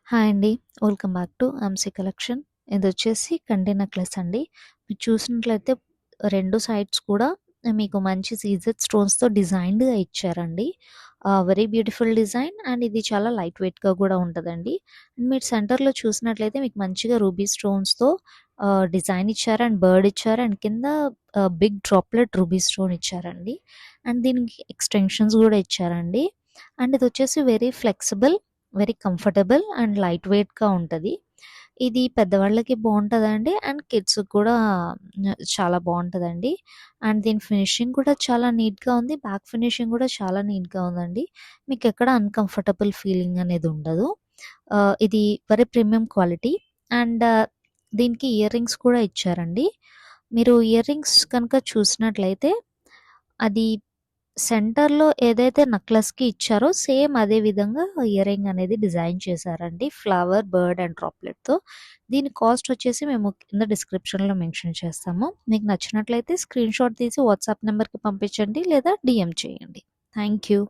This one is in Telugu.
హాయ్ అండి. వెల్కమ్ బ్యాక్ టు అంసీ కలెక్షన్. ఇదొచ్చేసి కండి నెక్లెస్ అండి. మీరు చూసినట్లయితే 2 సైడ్స్ కూడా మీకు మంచి సీజెడ్ స్టోన్స్‌తో డిజైన్డ్‌గా ఇచ్చారండి. వెరీ బ్యూటిఫుల్ డిజైన్ అండ్ ఇది చాలా లైట్ వెయిట్‌గా కూడా ఉంటదండి. అండ్ మీరు సెంటర్‌లో చూసినట్లయితే మీకు మంచిగా రూబీ స్టోన్స్‌తో డిజైన్ ఇచ్చారు అండ్ బర్డ్ ఇచ్చారు అండ్ కింద బిగ్ డ్రాప్లెట్ రూబీ స్టోన్ ఇచ్చారండి. అండ్ దీనికి ఎక్స్‌టెన్షన్స్ కూడా ఇచ్చారండి. అండ్ ఇదొచ్చేసి very flexible, very comfortable and light వెయిట్‌గా ఉంటది. ఇది పెద్దవాళ్ళకి బావుంటదండి. అండ్ కిడ్స్‌కి కూడా చాలా బావుంటదండి. అండ్ దీని ఫినిషింగ్ కూడా చాలా నీట్‌గా ఉంది. బ్యాక్ ఫినిషింగ్ కూడా చాలా నీట్‌గా ఉందండి. మీకెక్కడ అన్‌కంఫర్టబుల్ ఫీలింగ్ అనేది ఉండదు. ఇది వెరీ ప్రీమియం క్వాలిటీ అండ్ దీనికి ఇయర్ రింగ్స్ కూడా ఇచ్చారండి. మీరు ఇయర్ రింగ్స్ కనుక చూసినట్లయితే అది సెంటర్‌లో ఏదైతే నెక్లెస్‌కి ఇచ్చారో సేమ్ అదే విధంగా ఇయర్ రింగ్ అనేది డిజైన్ చేశారండి. ఫ్లవర్, బర్డ్ అండ్ డ్రాప్లెట్‌తో. దీని కాస్ట్ వచ్చేసి మేము కింద డిస్క్రిప్షన్‌లో మెన్షన్ చేస్తాము. మీకు నచ్చినట్లయితే స్క్రీన్‌షాట్ తీసి వాట్సాప్ నంబర్‌కి పంపించండి లేదా డీఎం చేయండి. Thank you.